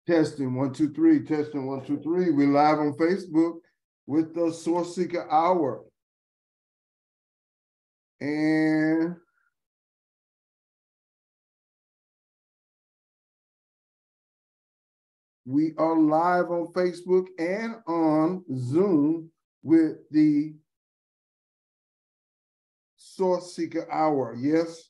Testing 1, 2, 3. Testing 1, 2, 3. We're live on Facebook with the Sourceseeker Hour. And we are live on Facebook and on Zoom with the Sourceseeker Hour. Yes.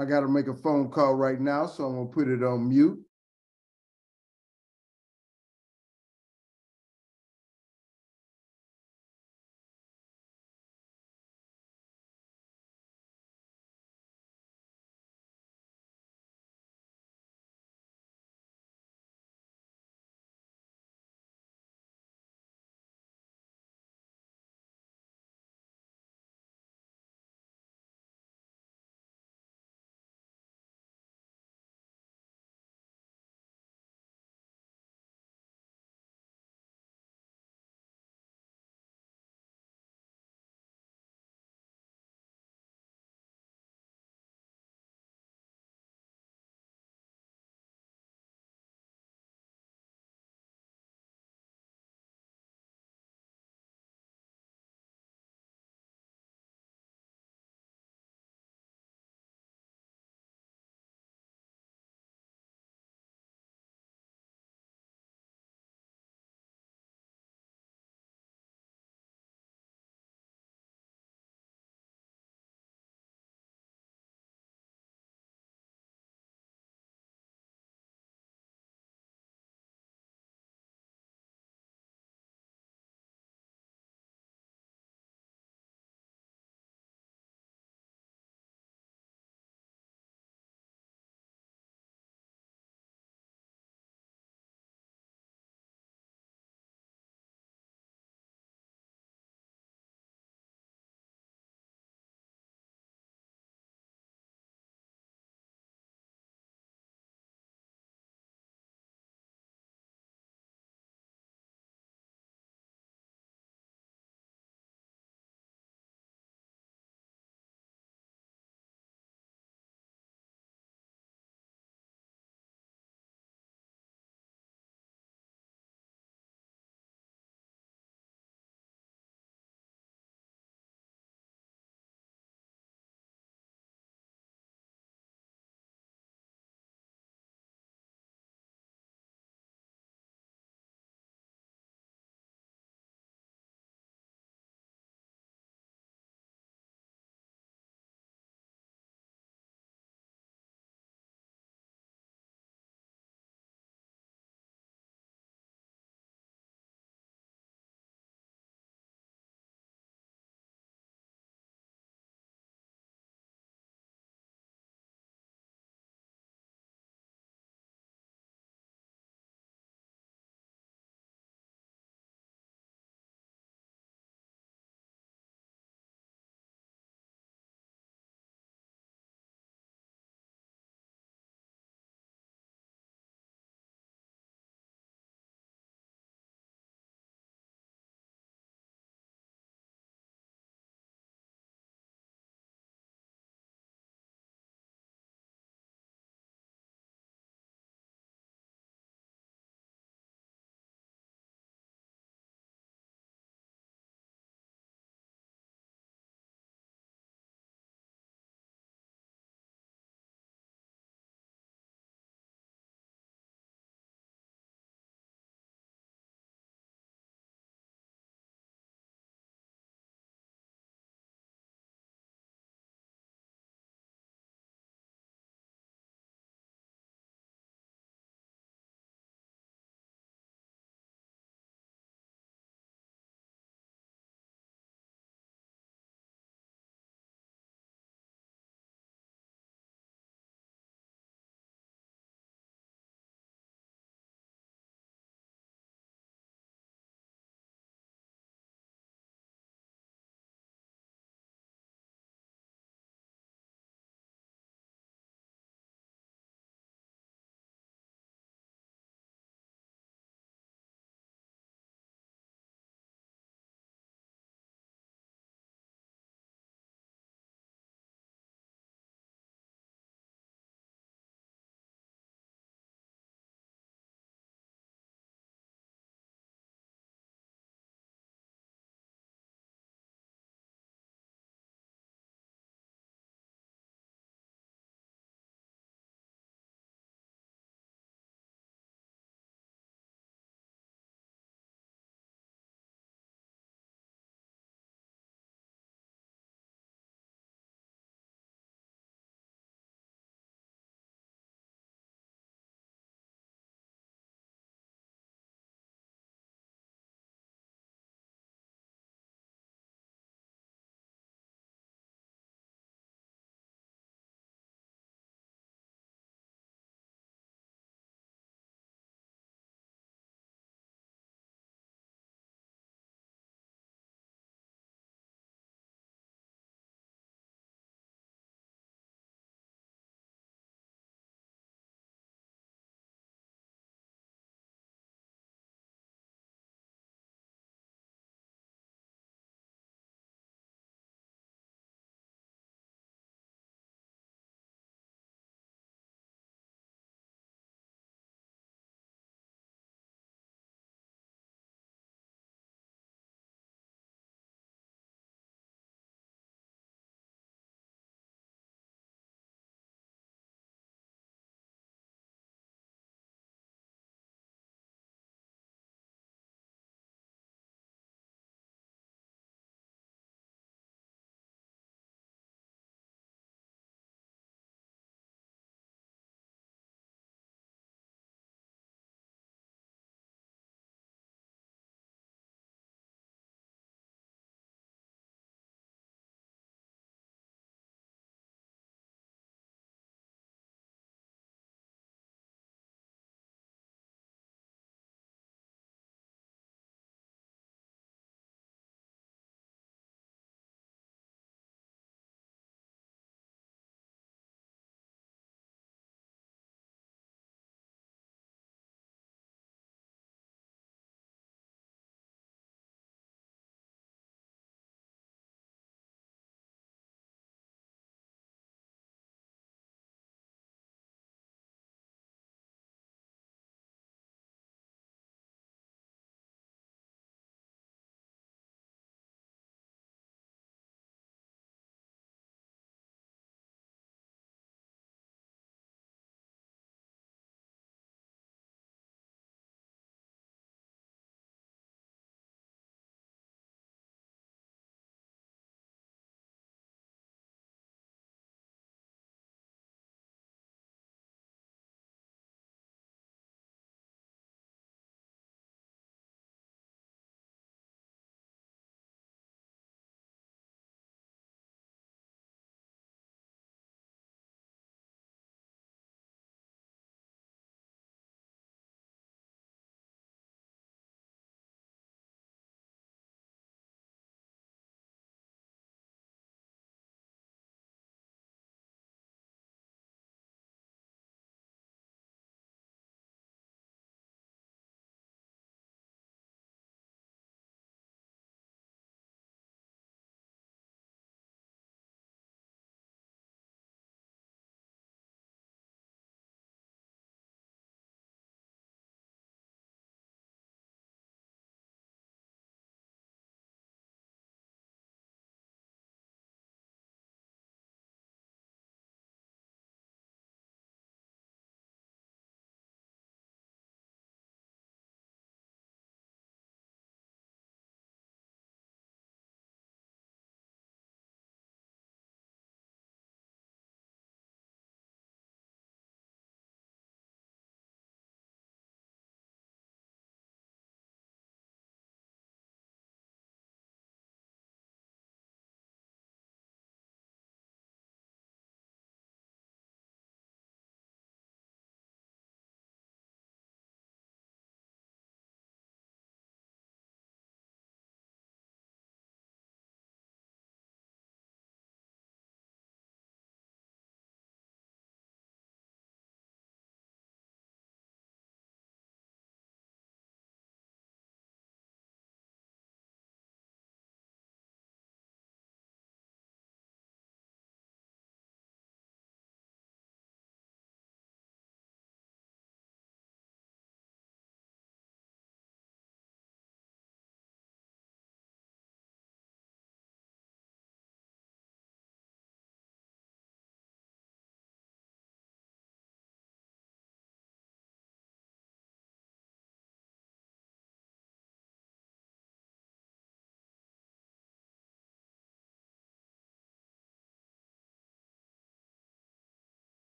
I got to make a phone call right now, so I'm going to put it on mute.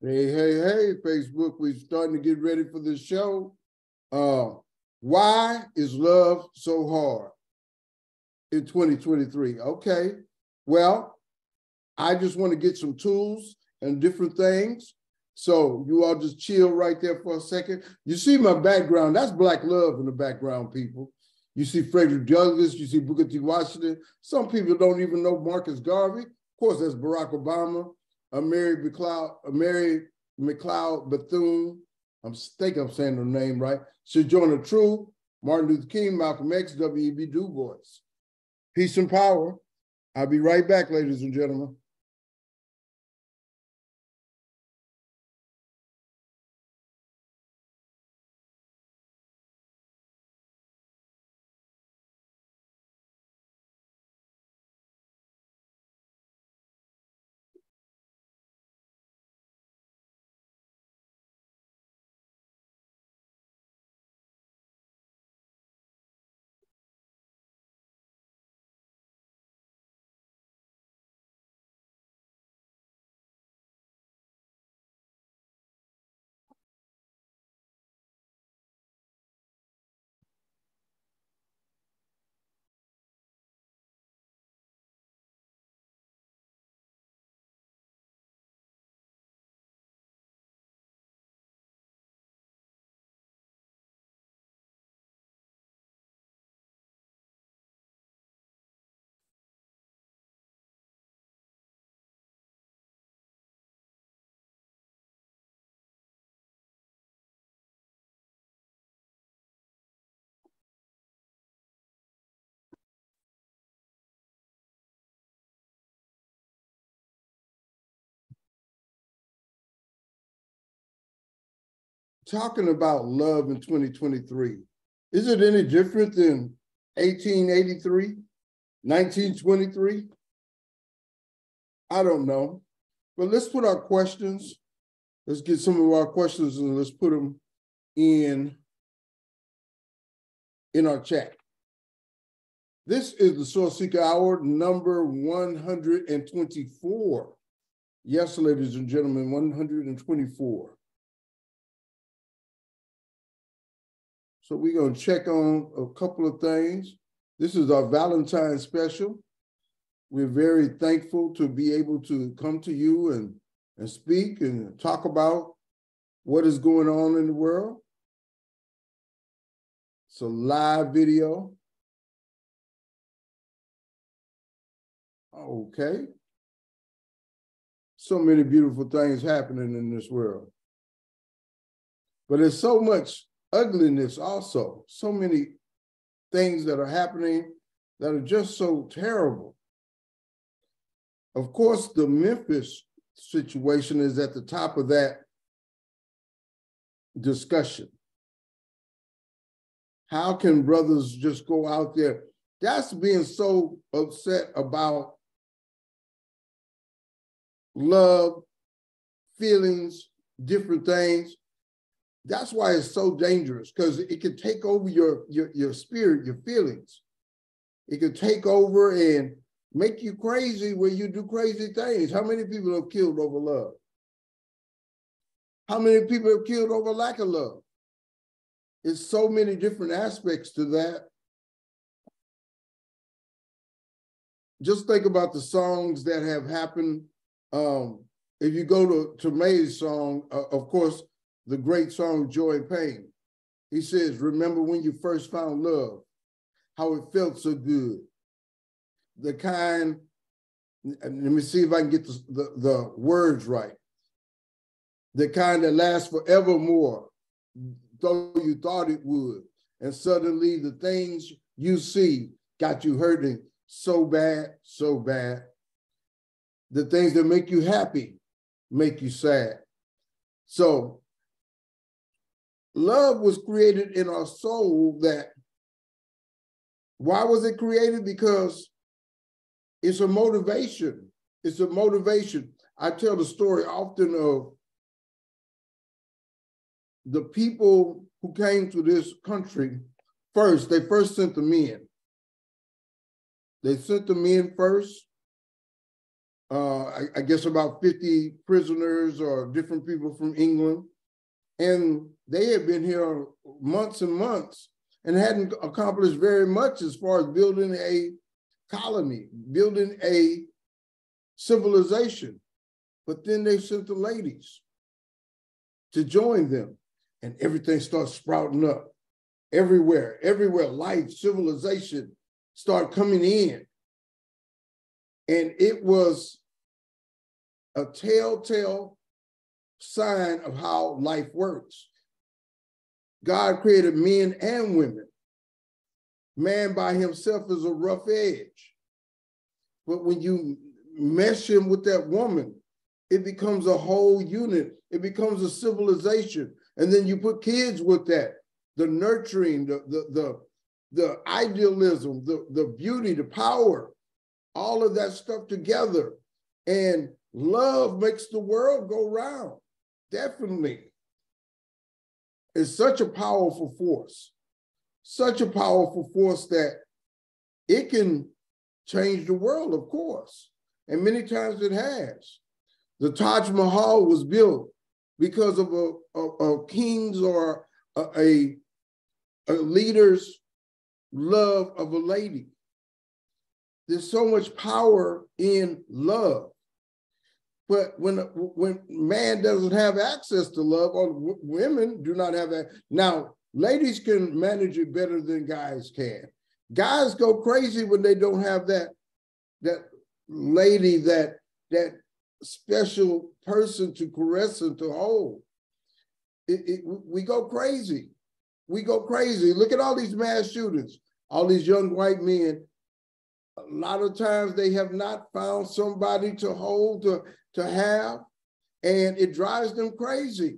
Hey, Facebook, we're starting to get ready for the show. Why is love so hard in 2023? Okay, well, I just want to get some tools and different things. So you all just chill right there for a second. You see my background, that's Black love in the background, people. You see Frederick Douglass, you see Booker T. Washington. Some people don't even know Marcus Garvey. Of course, that's Barack Obama. Mary McLeod Bethune, I think I'm saying her name right. Sojourner Truth, Martin Luther King, Malcolm X, W.E.B. Du Bois. Peace and power. I'll be right back, ladies and gentlemen. Talking about love in 2023, is it any different than 1883, 1923? I don't know. But let's put our questions. Let's get some of our questions and let's put them in our chat. This is the Sourceseeker Hour number 124. Yes, ladies and gentlemen, 124. So we're going to check on a couple of things. This is our Valentine's special. We're very thankful to be able to come to you and speak and talk about what is going on in the world. It's a live video. Okay. So many beautiful things happening in this world. But there's so much ugliness also. So many things that are happening that are just so terrible. Of course, the Memphis situation is at the top of that discussion. How can brothers just go out there? That's being so upset about love, feelings, different things. That's why it's so dangerous, because it can take over your spirit, your feelings. It can take over and make you crazy where you do crazy things. How many people have killed over love? How many people have killed over lack of love? It's so many different aspects to that. Just think about the songs that have happened. If you go to May's song, of course, the great song, Joy and Pain. He says, remember when you first found love, how it felt so good. The kind, let me see if I can get the words right. The kind that lasts forevermore, though you thought it would. And suddenly the things you see got you hurting so bad, so bad. The things that make you happy make you sad. So love was created in our soul. Why was it created? Because it's a motivation. It's a motivation. I tell the story often of the people who came to this country first. They first sent the men. They sent the men first. I guess about 50 prisoners or different people from England. And they had been here months and months and hadn't accomplished very much as far as building a colony, building a civilization. But then they sent the ladies to join them, and everything starts sprouting up everywhere, life, civilization start coming in. And it was a telltale sign of how life works. God created men and women. Man by himself is a rough edge. But when you mesh him with that woman, it becomes a whole unit. It becomes a civilization. And then you put kids with that, the nurturing, the idealism, the beauty, the power, all of that stuff together. And love makes the world go round. Definitely. It's such a powerful force that it can change the world, of course. And many times it has. The Taj Mahal was built because of a king's or a leader's love of a lady. There's so much power in love. But when man doesn't have access to love, or women do not have that. Now, ladies can manage it better than guys can. Guys go crazy when they don't have that lady, that special person to caress and to hold. We go crazy. We go crazy. Look at all these mass shootings, all these young white men. A lot of times they have not found somebody to hold, to have, and it drives them crazy.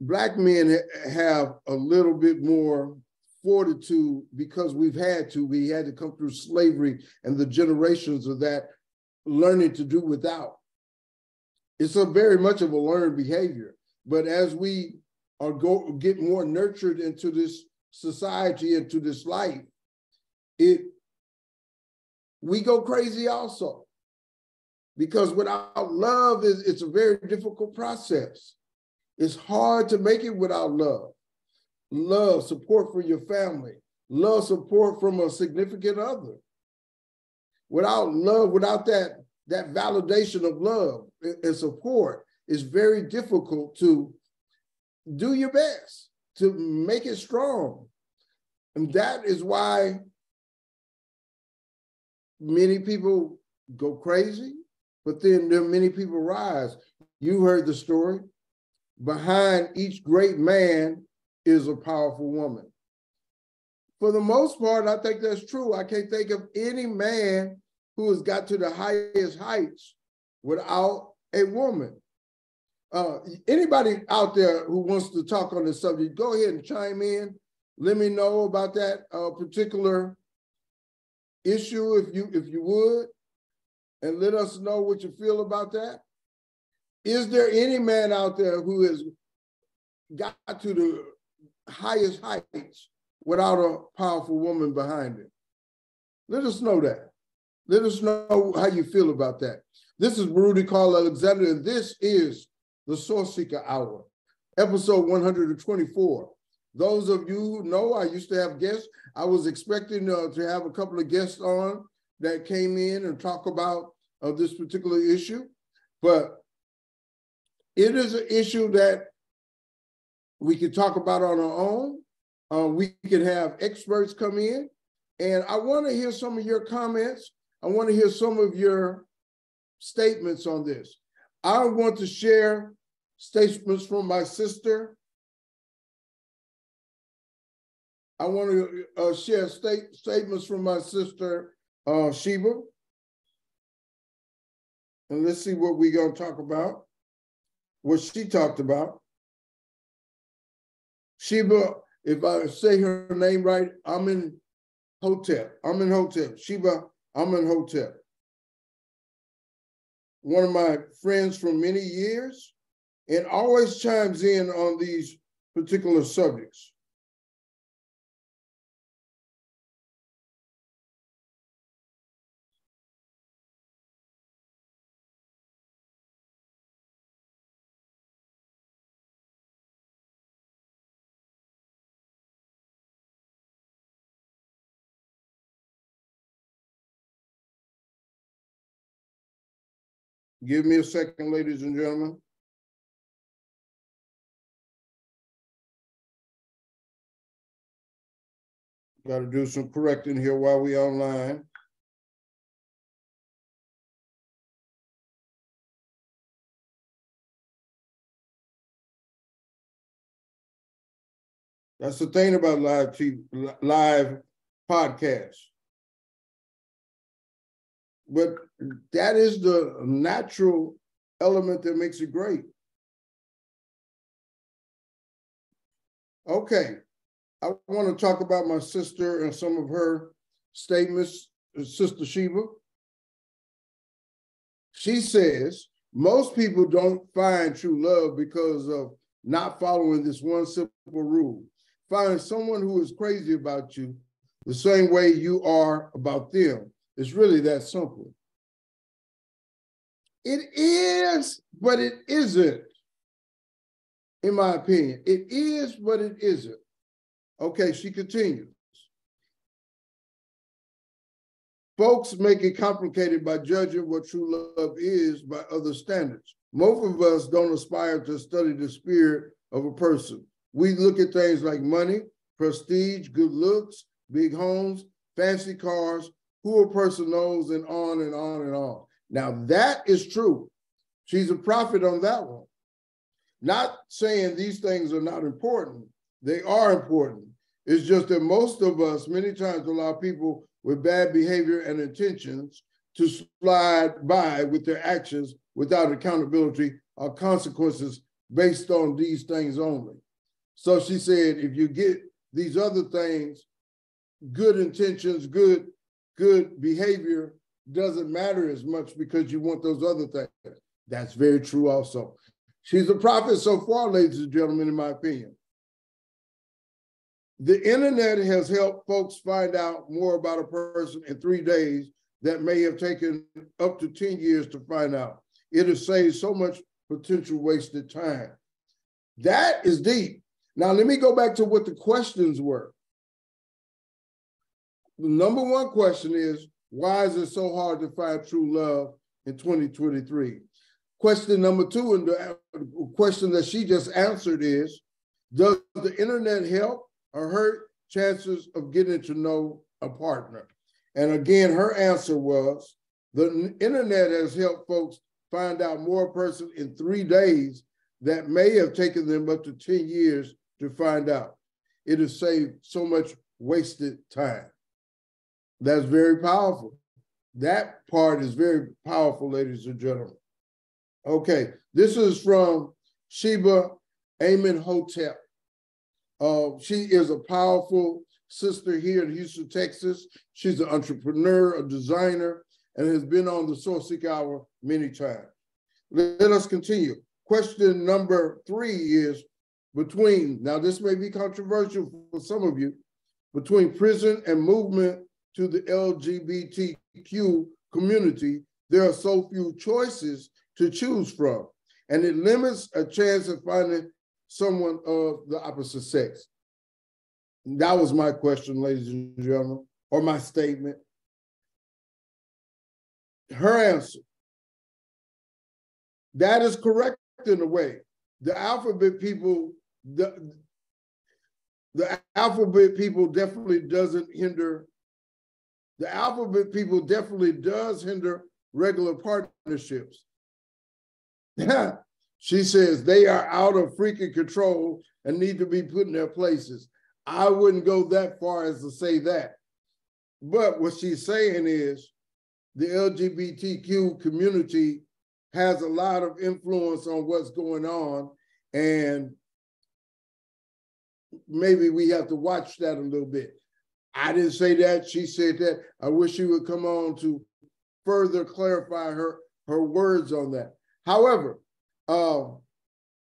Black men have a little bit more fortitude because we had to come through slavery and the generations of that learning to do without. It's a very much of a learned behavior. But as we get more nurtured into this society, into this life, we go crazy also. Because without love, it's a very difficult process. It's hard to make it without love. Love, support for your family, love, support from a significant other. Without love, without that validation of love and support, it's very difficult to do your best, to make it strong. And that is why many people go crazy, but then there are many people rise. You heard the story. Behind each great man is a powerful woman. For the most part, I think that's true. I can't think of any man who has got to the highest heights without a woman. Anybody out there who wants to talk on this subject, go ahead and chime in. Let me know about that particular issue, if you would, and let us know what you feel about that. Is there any man out there who has got to the highest heights without a powerful woman behind it? Let us know that. Let us know how you feel about that. This is Rudy Carl Alexander, and this is the Sourceseeker Hour, episode 124. Those of you who know, I used to have guests. I was expecting to have a couple of guests on that came in and talk about this particular issue, but it is an issue that we can talk about on our own. We can have experts come in, and I want to hear some of your comments. I want to hear some of your statements on this. I want to share statements from my sister. I want to share statements from my sister, Sheba. And let's see what we're going to talk about, what she talked about. Sheba, if I say her name right, Amenhotep. Sheba Amenhotep. One of my friends from many years, and always chimes in on these particular subjects. Give me a second, ladies and gentlemen. Got to do some correcting here while we online. That's the thing about live podcasts. But that is the natural element that makes it great. Okay, I want to talk about my sister and some of her statements. Sister Sheba. She says, most people don't find true love because of not following this one simple rule. Find someone who is crazy about you the same way you are about them. It's really that simple. It is, but it isn't, in my opinion. It is, but it isn't. Okay, she continues. Folks make it complicated by judging what true love is by other standards. Most of us don't aspire to study the spirit of a person. We look at things like money, prestige, good looks, big homes, fancy cars, who a person knows, and on and on and on. Now that is true. She's a prophet on that one. Not saying these things are not important. They are important. It's just that most of us many times allow people with bad behavior and intentions to slide by with their actions without accountability or consequences based on these things only. So she said, if you get these other things, good intentions, good behavior doesn't matter as much because you want those other things. That's very true also. She's a prophet so far, ladies and gentlemen, in my opinion. The internet has helped folks find out more about a person in 3 days that may have taken up to 10 years to find out. It has saved so much potential wasted time. That is deep. Now, let me go back to what the questions were. The number one question is, why is it so hard to find true love in 2023? Question number two, and the question that she just answered is, does the internet help or hurt chances of getting to know a partner? And again, her answer was, the internet has helped folks find out more person in 3 days that may have taken them up to 10 years to find out. It has saved so much wasted time. That's very powerful. That part is very powerful, ladies and gentlemen. Okay, this is from Sheba Amenhotep. She is a powerful sister here in Houston, Texas. She's an entrepreneur, a designer, and has been on the Sourceseeker Hour many times. Let us continue. Question number 3 is between, now this may be controversial for some of you, between prison and movement to the LGBTQ community, there are so few choices to choose from, and it limits a chance of finding someone of the opposite sex. That was my question, ladies and gentlemen, or my statement. Her answer, that is correct in a way. The alphabet people, the alphabet people definitely doesn't hinder, the alphabet people definitely does hinder regular partnerships. She says they are out of freaking control and need to be put in their places. I wouldn't go that far as to say that. But what she's saying is the LGBTQ community has a lot of influence on what's going on, and maybe we have to watch that a little bit. I didn't say that, she said that. I wish she would come on to further clarify her words on that. However,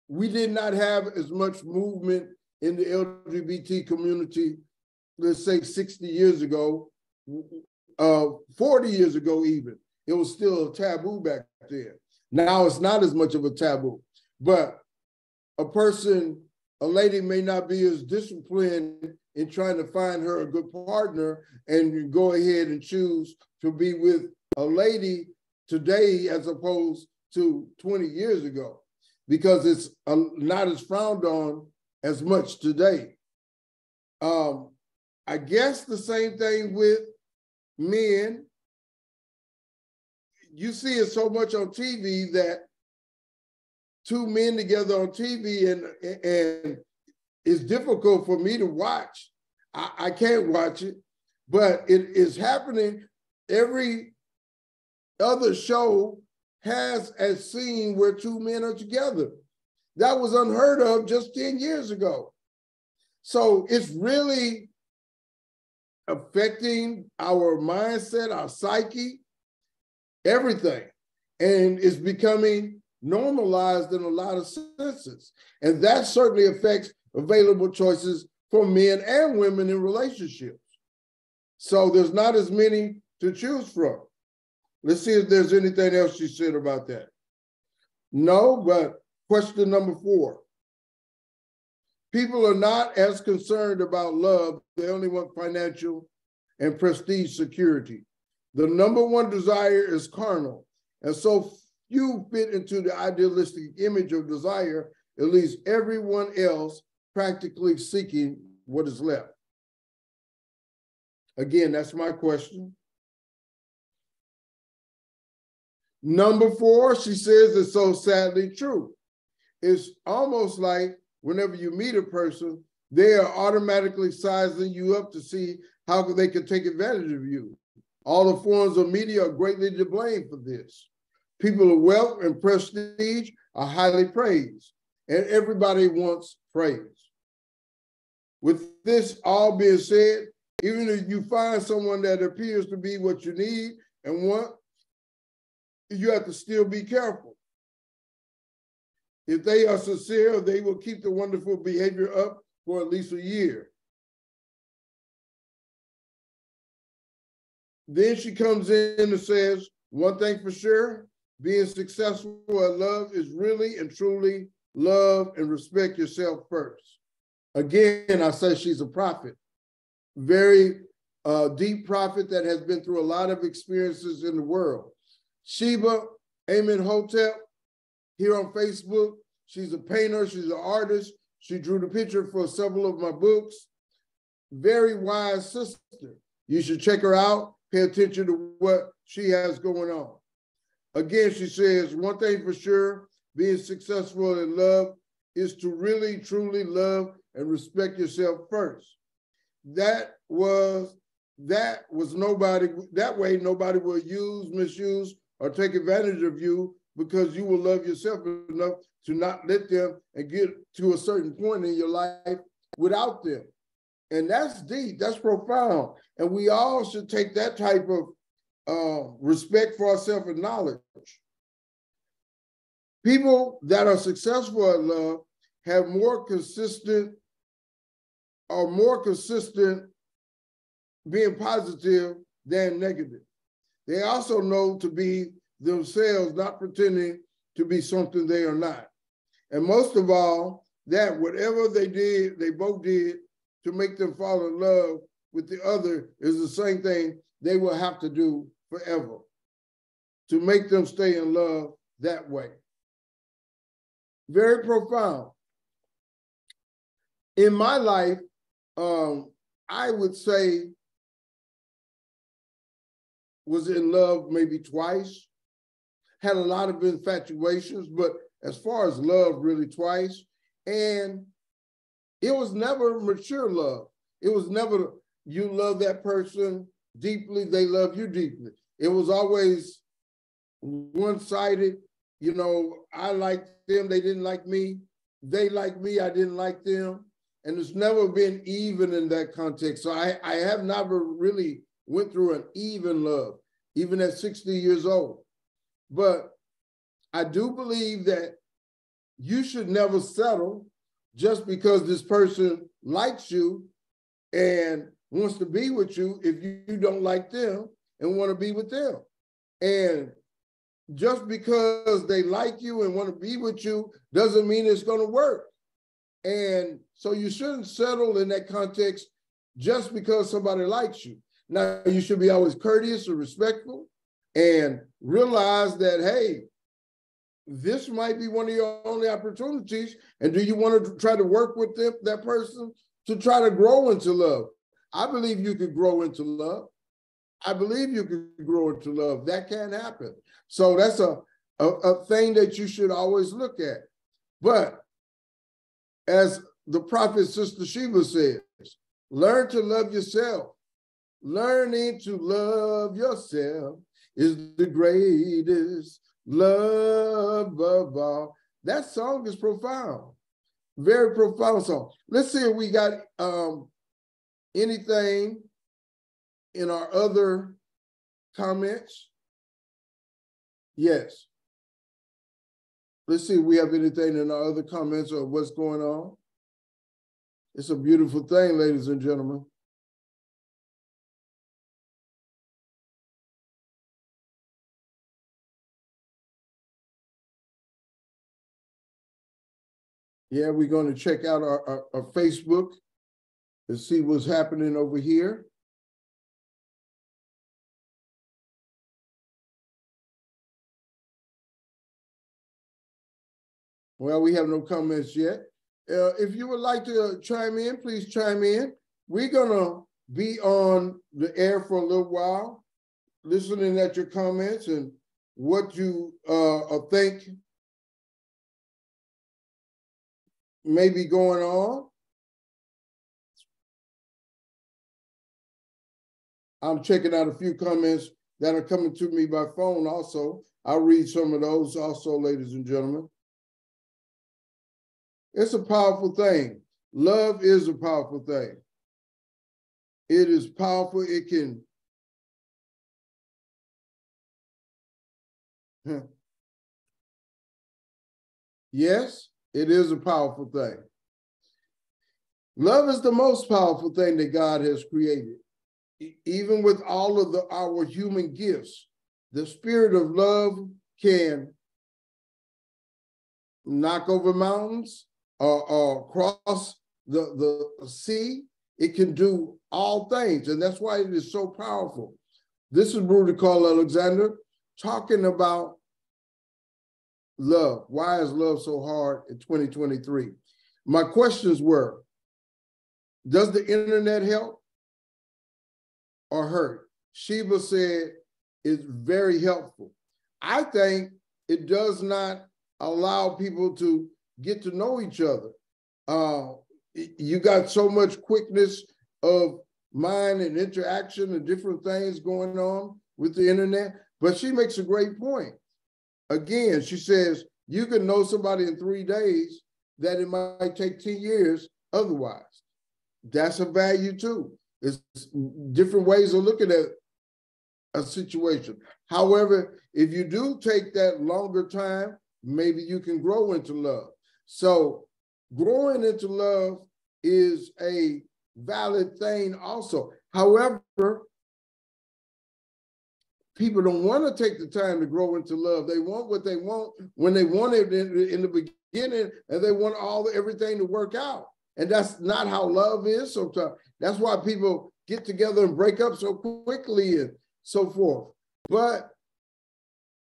we did not have as much movement in the LGBT community, let's say 60 years ago, 40 years ago even. It was still a taboo back then. Now it's not as much of a taboo, but a lady may not be as disciplined in trying to find her a good partner and go ahead and choose to be with a lady today as opposed to 20 years ago, because it's not as frowned on as much today. I guess the same thing with men. You see it so much on TV that two men together on TV, and it's difficult for me to watch. I can't watch it, but it is happening. Every other show has a scene where two men are together. That was unheard of just 10 years ago. So it's really affecting our mindset, our psyche, everything. And it's becoming normalized in a lot of senses. And that certainly affects available choices for men and women in relationships. So there's not as many to choose from. Let's see if there's anything else she said about that. No, but question number 4. People are not as concerned about love. They only want financial and prestige security. The number one desire is carnal. And so few fit into the idealistic image of desire, at least everyone else practically seeking what is left. Again, that's my question. Number 4, she says, is so sadly true. It's almost like whenever you meet a person, they are automatically sizing you up to see how they can take advantage of you. All the forms of media are greatly to blame for this. People of wealth and prestige are highly praised, and everybody wants praise. With this all being said, even if you find someone that appears to be what you need and want, you have to still be careful. If they are sincere, they will keep the wonderful behavior up for at least a year. Then she comes in and says, one thing for sure, being successful at love is really and truly love and respect yourself first. Again, I say she's a prophet, very deep prophet that has been through a lot of experiences in the world. Sheba Amenhotep, here on Facebook, she's a painter, she's an artist. She drew the picture for several of my books. Very wise sister. You should check her out, pay attention to what she has going on. Again, she says, one thing for sure, being successful in love is to really, truly love and respect yourself first. That way nobody will use, misuse, or take advantage of you, because you will love yourself enough to not let them and get to a certain point in your life without them. And that's deep, that's profound. And we all should take that type of respect for ourselves and knowledge. People that are successful at love have more consistent being positive than negative. They also know to be themselves, not pretending to be something they are not. And most of all, that whatever they both did to make them fall in love with the other is the same thing they will have to do forever to make them stay in love that way. Very profound. In my life, I would say was in love maybe twice, had a lot of infatuations, but as far as love, really twice. And it was never mature love. It was never you love that person deeply, they love you deeply. It was always one-sided. You know, I liked them, they didn't like me. They liked me, I didn't like them. And it's never been even in that context. So I have never really went through an even love, even at 60 years old. But I do believe that you should never settle just because this person likes you and wants to be with you if you don't like them and want to be with them. And just because they like you and want to be with you doesn't mean it's going to work. And so you shouldn't settle in that context just because somebody likes you. Now, you should be always courteous and respectful and realize that, hey, this might be one of your only opportunities. And do you want to try to work with that person to try to grow into love? I believe you could grow into love. I believe you could grow into love. That can happen. So that's a thing that you should always look at. But as the prophet Sister Sheba says, learn to love yourself. Learning to love yourself is the greatest love of all. That song is profound. Very profound song. Let's see if we got anything in our other comments. Yes. Let's see if we have anything in our other comments or what's going on. It's a beautiful thing, ladies and gentlemen. Yeah, we're going to check out our Facebook and see what's happening over here. Well, we have no comments yet. If you would like to chime in, please chime in. We're going to be on the air for a little while, listening at your comments and what you think may be going on. I'm checking out a few comments that are coming to me by phone also. I'll read some of those also, ladies and gentlemen. It's a powerful thing. Love is a powerful thing. It is powerful. It can, yes, it is a powerful thing. Love is the most powerful thing that God has created. Even with all of our human gifts, the spirit of love can knock over mountains or cross the sea. It can do all things, and that's why it is so powerful. This is Brother Carl Alexander talking about love. Why is love so hard in 2023? My questions were, does the internet help or hurt? Sheba said it's very helpful. I think it does not allow people to get to know each other. You got so much quickness of mind and interaction and different things going on with the internet, but she makes a great point. Again, she says, you can know somebody in 3 days that it might take 10 years otherwise. That's a value too. It's different ways of looking at a situation. However, if you do take that longer time, maybe you can grow into love. So growing into love is a valid thing also. However, people don't want to take the time to grow into love. They want what they want when they want it in the beginning, and they want everything to work out. And that's not how love is sometimes. That's why people get together and break up so quickly and so forth. But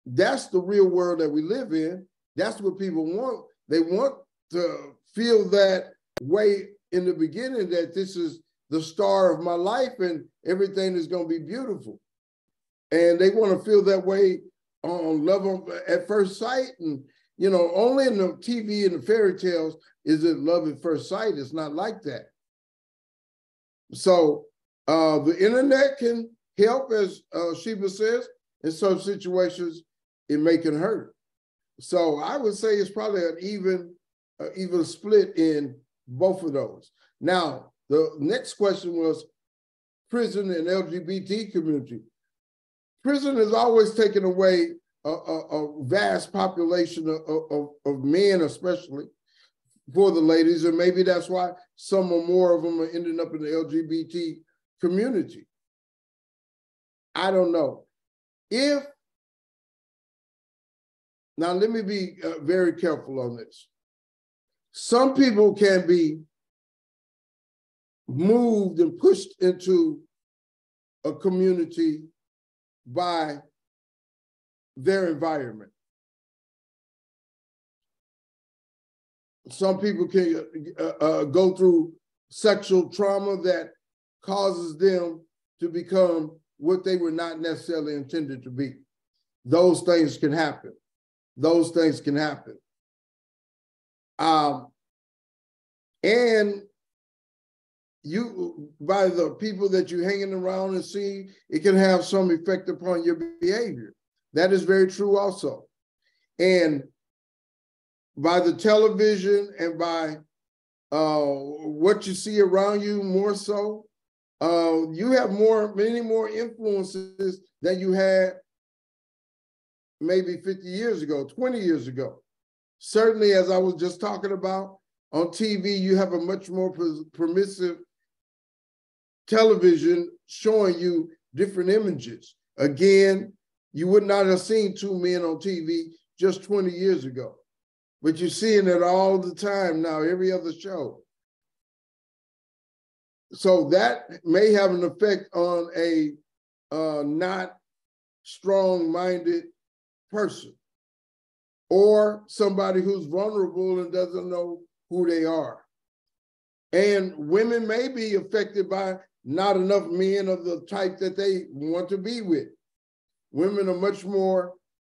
that's the real world that we live in. That's what people want. They want to feel that way in the beginning, that this is the star of my life and everything is going to be beautiful. And they want to feel that way on love at first sight. And, you know, only in the TV and the fairy tales is it love at first sight. It's not like that. So the internet can help, as Sheba says, in some situations, it may can hurt. So I would say it's probably an even split in both of those. Now, the next question was prison and LGBT community. Prison has always taken away a vast population of men, especially for the ladies, and maybe that's why some or more of them are ending up in the LGBT community. I don't know. Now let me be very careful on this. Some people can be moved and pushed into a community by their environment. some people can go through sexual trauma that causes them to become what they were not necessarily intended to be. Those things can happen. Those things can happen. And you, by the people that you're hanging around and see, it can have some effect upon your behavior. That is very true also. And by the television and by what you see around you more so, you have many more influences than you had maybe 50 years ago, 20 years ago. Certainly, as I was just talking about, on TV, you have a much more permissive television showing you different images. Again, you would not have seen two men on TV just 20 years ago, but you're seeing it all the time now, every other show. So that may have an effect on a not strong-minded person or somebody who's vulnerable and doesn't know who they are. And women may be affected by not enough men of the type that they want to be with. Women are much more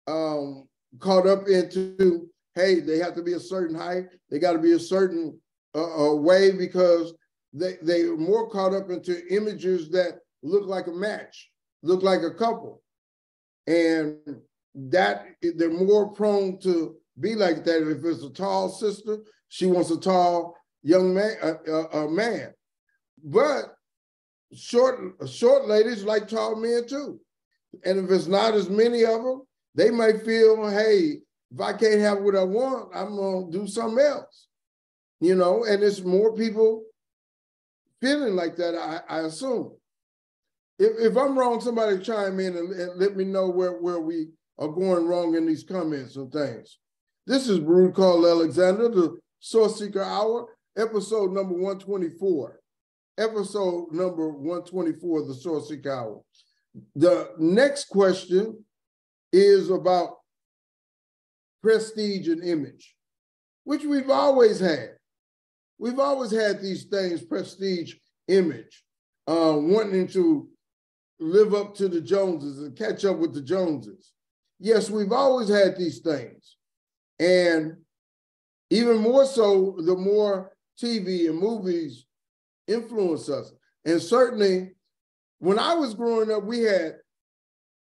caught up into, hey, they have to be a certain height, they got to be a certain way, because they're more caught up into images that look like a match, look like a couple. And that they're more prone to be like that. If it's a tall sister, she wants a tall young man, man. But short ladies like tall men too. And if it's not as many of them, they might feel, hey, if I can't have what I want, I'm gonna do something else. You know, and it's more people feeling like that, I assume. If I'm wrong, somebody chime in and let me know where we are going wrong in these comments and things. This is Baruch Carl Alexander, the Sourceseeker Hour, episode number 124. Episode number 124 of the Sourceseeker Hour. The next question is about prestige and image, which we've always had. We've always had these things, prestige, image, wanting to live up to the Joneses and catch up with the Joneses. Yes, we've always had these things. And even more so, the more TV and movies influence us. And certainly, when I was growing up, we had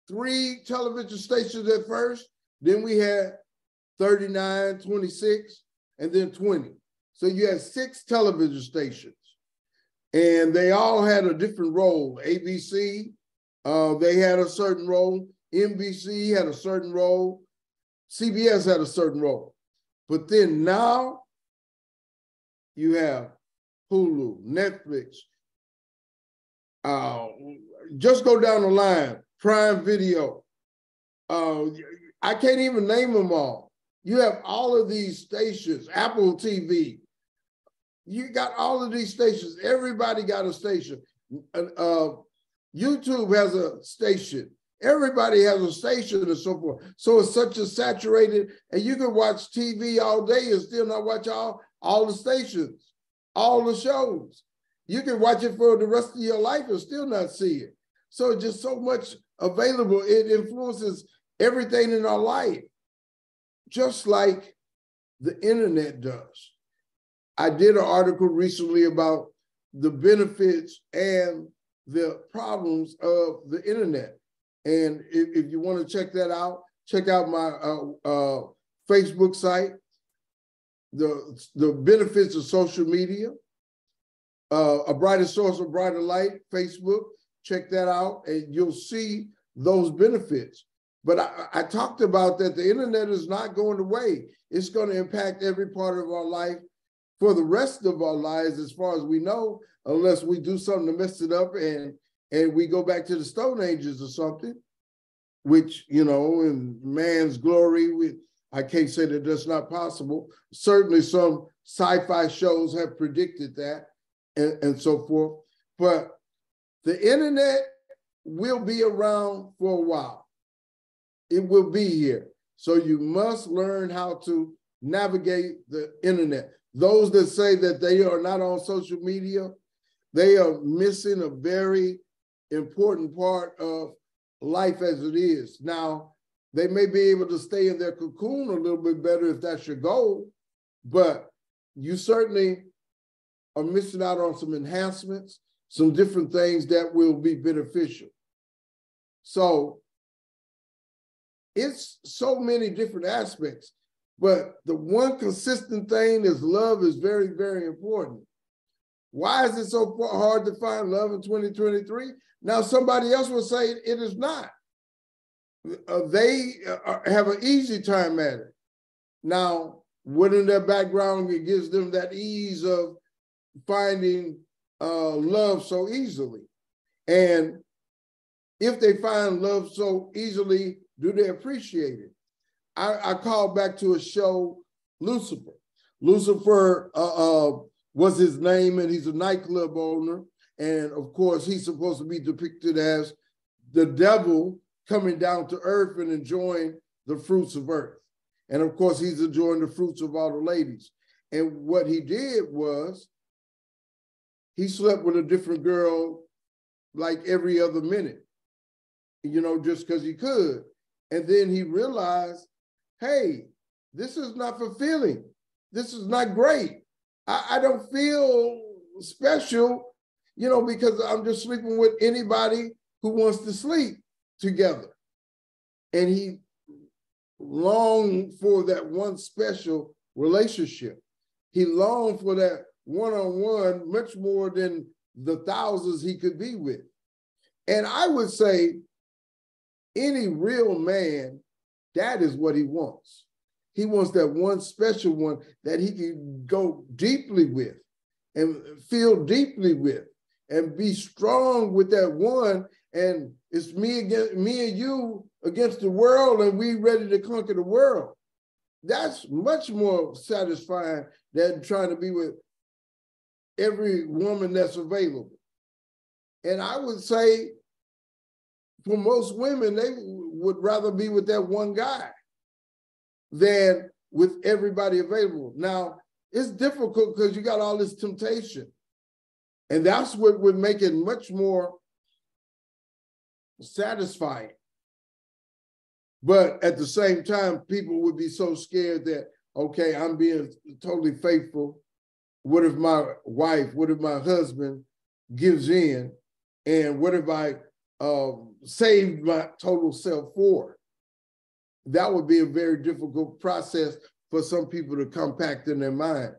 3 television stations at first, then we had 39, 26, and then 20. So you had 6 television stations, and they all had a different role. ABC, they had a certain role. NBC had a certain role. CBS had a certain role. But then now you have Hulu, Netflix, just go down the line, Prime Video. I can't even name them all. You have all of these stations, Apple TV. You got all of these stations. Everybody got a station. YouTube has a station. Everybody has a station and so forth. So it's such a saturated, and you can watch TV all day and still not watch all the stations, all the shows. You can watch it for the rest of your life and still not see it. So just so much available. It influences everything in our life, just like the internet does. I did an article recently about the benefits and the problems of the internet. And if you want to check that out, check out my Facebook site, the benefits of social media, A Brighter Source of Brighter Light, Facebook. Check that out and you'll see those benefits. But I talked about that the internet is not going away. It's going to impact every part of our life for the rest of our lives, as far as we know, unless we do something to mess it up and we go back to the Stone Ages or something, which, you know, in man's glory, I can't say that that's not possible. Certainly some sci-fi shows have predicted that and so forth. But the internet will be around for a while. It will be here. So you must learn how to navigate the internet. Those that say that they are not on social media, they are missing a very important part of life as it is. Now, they may be able to stay in their cocoon a little bit better if that's your goal, but you certainly are missing out on some enhancements, some different things that will be beneficial. So it's so many different aspects, but the one consistent thing is love is very, very important. Why is it so hard to find love in 2023? Now, somebody else will say it is not. They have an easy time at it. Now, within their background, it gives them that ease of finding love so easily. And if they find love so easily, do they appreciate it? I call back to a show, Lucifer. Lucifer was his name, and he's a nightclub owner. And of course, he's supposed to be depicted as the devil coming down to earth and enjoying the fruits of earth. And of course, he's enjoying the fruits of all the ladies. And what he did was he slept with a different girl like every other minute, you know, just because he could. And then he realized, hey, this is not fulfilling. This is not great. I don't feel special, you know, because I'm just sleeping with anybody who wants to sleep together. And he longed for that one special relationship. He longed for that one-on-one much more than the thousands he could be with. And I would say any real man, that is what he wants. He wants that one special one that he can go deeply with and feel deeply with and be strong with that one. And it's me and you against the world, and we ready to conquer the world. That's much more satisfying than trying to be with every woman that's available. And I would say for most women, they would rather be with that one guy than with everybody available. Now, it's difficult because you got all this temptation. And that's what would make it much more satisfying. But at the same time, people would be so scared that, okay, I'm being totally faithful. What if my wife, what if my husband gives in? And what if I saved my total self for? That would be a very difficult process for some people to compact in their mind.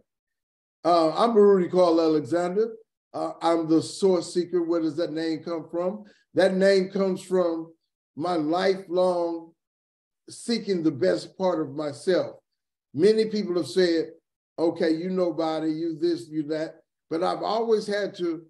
I'm Rudy Carl Alexander. I'm the source seeker. Where does that name come from? That name comes from my lifelong seeking the best part of myself. Many people have said, okay, you nobody, you this, you that. But I've always had to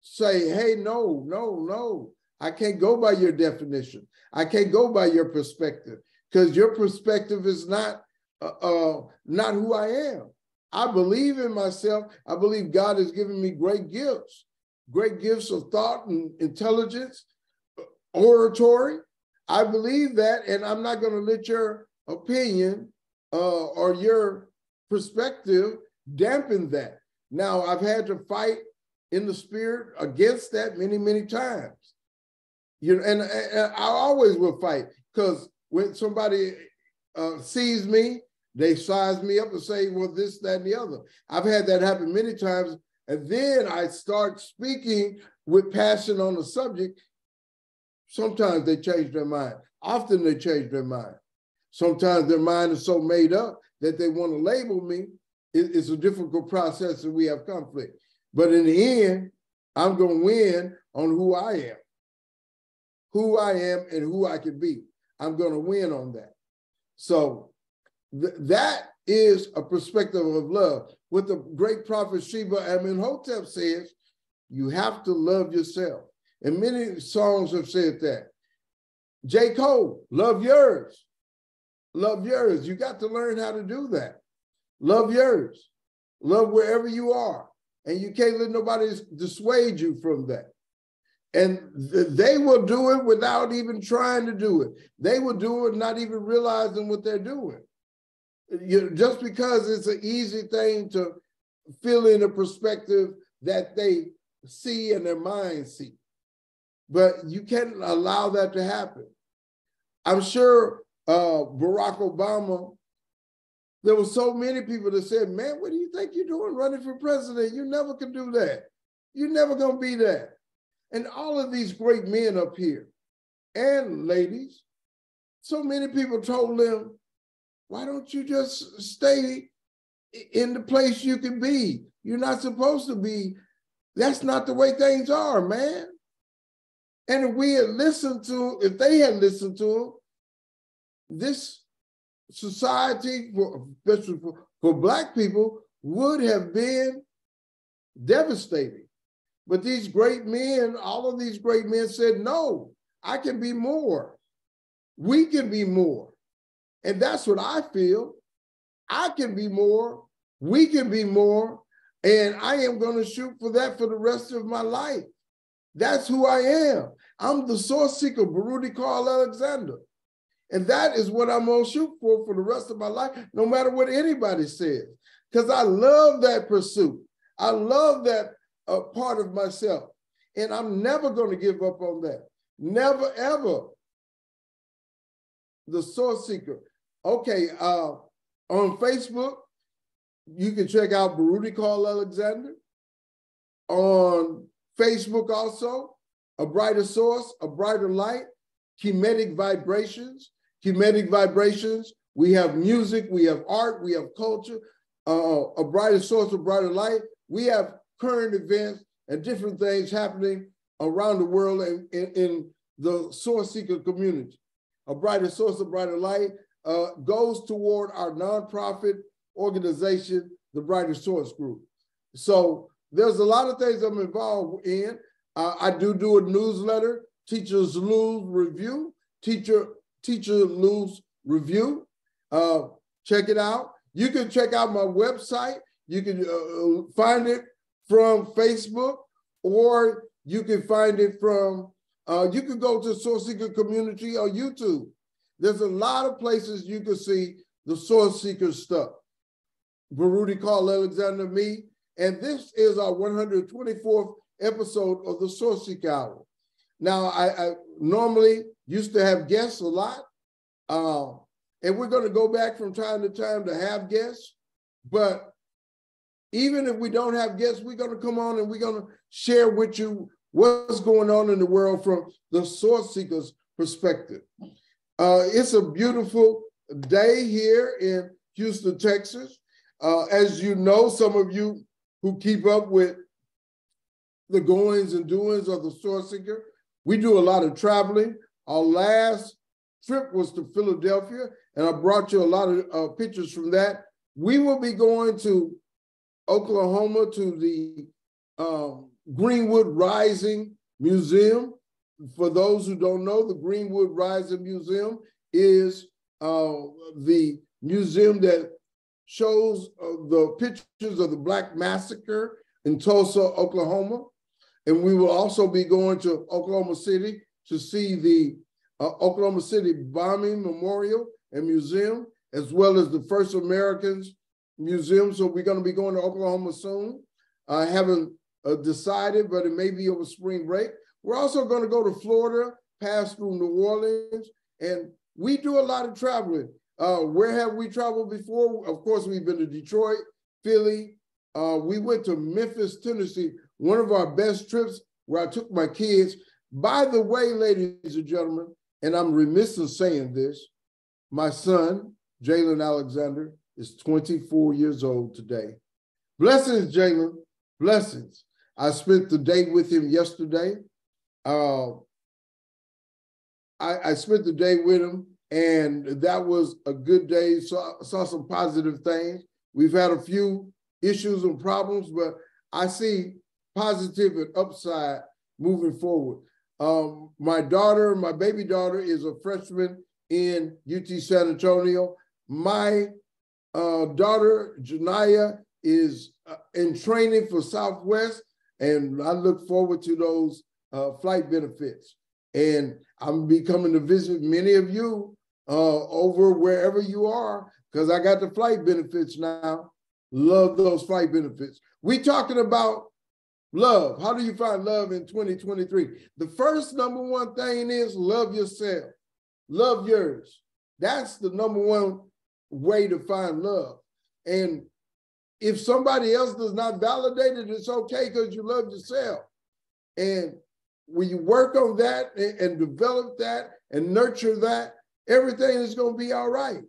say, hey, no. I can't go by your definition. I can't go by your perspective, because your perspective is not who I am. I believe in myself. I believe God has given me great gifts of thought and intelligence, oratory. I believe that, and I'm not going to let your opinion or your perspective dampen that. Now, I've had to fight in the spirit against that many, many times. You know, and I always will fight, because when somebody sees me, they size me up and say, well, this, that, and the other. I've had that happen many times. And then I start speaking with passion on the subject. Sometimes they change their mind. Often they change their mind. Sometimes their mind is so made up that they want to label me. It's a difficult process and we have conflict. But in the end, I'm going to win on who I am. Who I am and who I can be. I'm going to win on that. So that is a perspective of love. What the great prophet Sheba Amenhotep says, you have to love yourself. And many songs have said that. J. Cole, love yours. Love yours. You got to learn how to do that. Love yours. Love wherever you are. And you can't let nobody dissuade you from that. And they will do it without even trying to do it. They will do it not even realizing what they're doing. Just because it's an easy thing to fill in a perspective that they see and their mind see. But you can't allow that to happen. I'm sure Barack Obama, there were so many people that said, man, what do you think you're doing running for president? You never can do that. You're never going to be that. And all of these great men up here and ladies, so many people told them, why don't you just stay in the place you can be? You're not supposed to be. That's not the way things are, man. And if they had listened to him, this society, especially for Black people, would have been devastating. But these great men, all of these great men said, no, I can be more. We can be more. And that's what I feel. I can be more. We can be more. And I am going to shoot for that for the rest of my life. That's who I am. I'm the source seeker, Baruti Carl Alexander. And that is what I'm going to shoot for the rest of my life, no matter what anybody says. Because I love that pursuit. I love that part of myself. And I'm never going to give up on that. Never, ever. The source seeker. Okay, on Facebook, you can check out Baruti Carl Alexander. On Facebook also, A Brighter Source, A Brighter Light, Kinetic Vibrations. Kinetic Vibrations, we have music, we have art, we have culture, A Brighter Source, A Brighter Light. We have current events and different things happening around the world in the Source Seeker community. A Brighter Source, A Brighter Light goes toward our nonprofit organization, the Brighter Source Group. So there's a lot of things I'm involved in. I do a newsletter, Teachers Lose Review, Teacher Lose Review. Check it out. You can check out my website. You can find it from Facebook, or you can find it from, you can go to Source Seeker Community on YouTube. There's a lot of places you can see the Source Seeker stuff. Baruti Carl Alexander, me, and this is our 124th episode of the Sourceseeker Hour. Now, I normally used to have guests a lot, and we're going to go back from time to time to have guests, but even if we don't have guests, we're going to come on and we're going to share with you what's going on in the world from the Source Seeker's perspective. It's a beautiful day here in Houston, Texas. As you know, some of you who keep up with the goings and doings of the Source Seeker, we do a lot of traveling. Our last trip was to Philadelphia, and I brought you a lot of pictures from that. We will be going to Oklahoma to the Greenwood Rising Museum. For those who don't know, the Greenwood Rising Museum is the museum that shows the pictures of the Black Massacre in Tulsa, Oklahoma. And we will also be going to Oklahoma City to see the Oklahoma City Bombing Memorial and Museum, as well as the First Americans Museum. So we're going to be going to Oklahoma soon. I haven't decided, but it may be over spring break. We're also going to go to Florida, pass through New Orleans, and we do a lot of traveling. Where have we traveled before? Of course, we've been to Detroit, Philly. We went to Memphis, Tennessee, one of our best trips where I took my kids. By the way, ladies and gentlemen, and I'm remiss in saying this, my son, Jalen Alexander, is 24 years old today. Blessings, Jalen, blessings. I spent the day with him yesterday. I spent the day with him, and that was a good day. Saw some positive things. We've had a few issues and problems, but I see positive and upside moving forward. My baby daughter is a freshman in UT San Antonio. My daughter, Janaya, is in training for Southwest, and I look forward to those flight benefits. And I'm be coming to visit many of you over wherever you are, because I got the flight benefits now. Love those flight benefits. We talking about love. How do you find love in 2023? The first number one thing is love yourself. Love yours. That's the number one way to find love. And if somebody else does not validate it, it's okay because you love yourself. And when you work on that and develop that and nurture that, everything is going to be all right.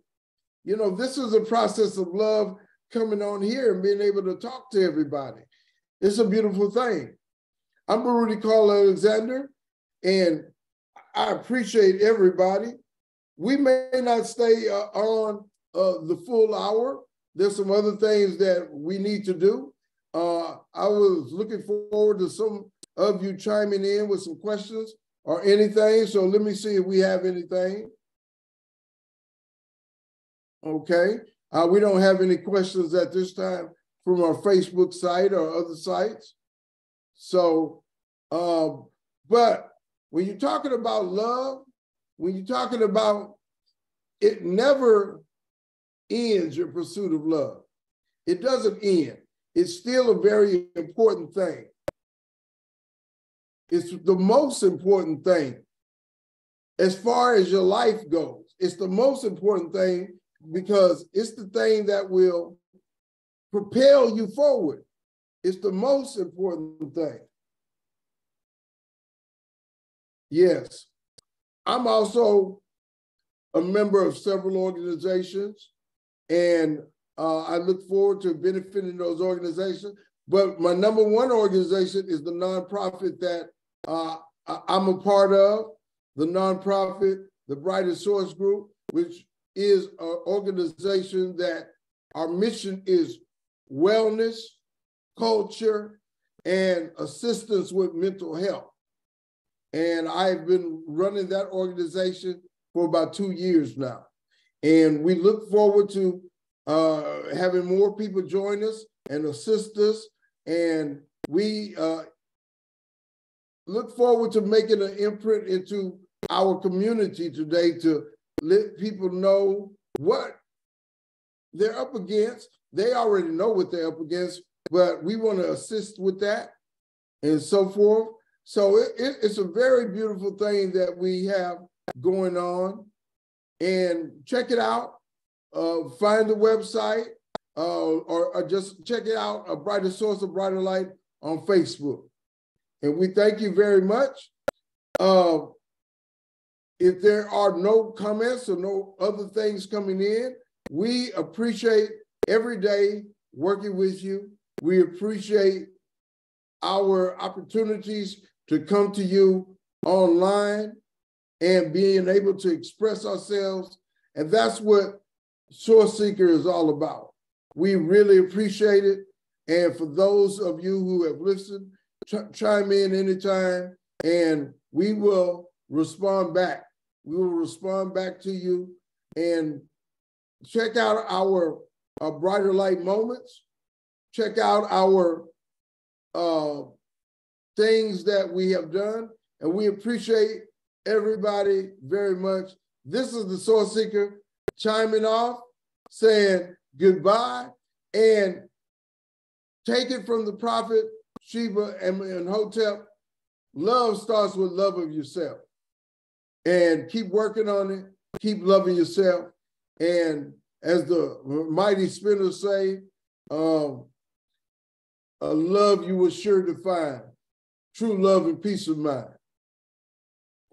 You know, this is a process of love coming on here and being able to talk to everybody. It's a beautiful thing. I'm Baruti Carl Alexander, and I appreciate everybody. We may not stay on the full hour. There's some other things that we need to do. I was looking forward to some of you chiming in with some questions or anything. So let me see if we have anything. Okay. We don't have any questions at this time from our Facebook site or other sites. So, but when you're talking about love, when you're talking about it never ends your pursuit of love. It doesn't end. It's still a very important thing. It's the most important thing as far as your life goes. It's the most important thing because it's the thing that will propel you forward. It's the most important thing. Yes. I'm also a member of several organizations, and I look forward to benefiting those organizations. But my number one organization is the nonprofit that I'm a part of, the nonprofit, the Brightest Source Group, which is an organization that our mission is wellness, culture, and assistance with mental health. And I've been running that organization for about 2 years now. And we look forward to having more people join us and assist us. And we look forward to making an imprint into our community today to let people know what they're up against. They already know what they're up against, but we want to assist with that and so forth. So it's a very beautiful thing that we have going on. And check it out. Find the website or just check it out, A Brighter Source of Brighter Light on Facebook. And we thank you very much. If there are no comments or no other things coming in, we appreciate every day working with you. We appreciate our opportunities to come to you online and being able to express ourselves. And that's what Sourceseeker is all about. We really appreciate it. And for those of you who have listened, chime in anytime and we will respond back. We will respond back to you. And check out our Brighter Light Moments. Check out our things that we have done. And we appreciate everybody very much. This is the Sourceseeker chiming off, saying goodbye, and take it from the prophet Sheba and Hotep. Love starts with love of yourself. And keep working on it. Keep loving yourself. And as the mighty spinners say, a love you were sure to find. True love and peace of mind.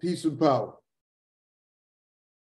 Peace and power.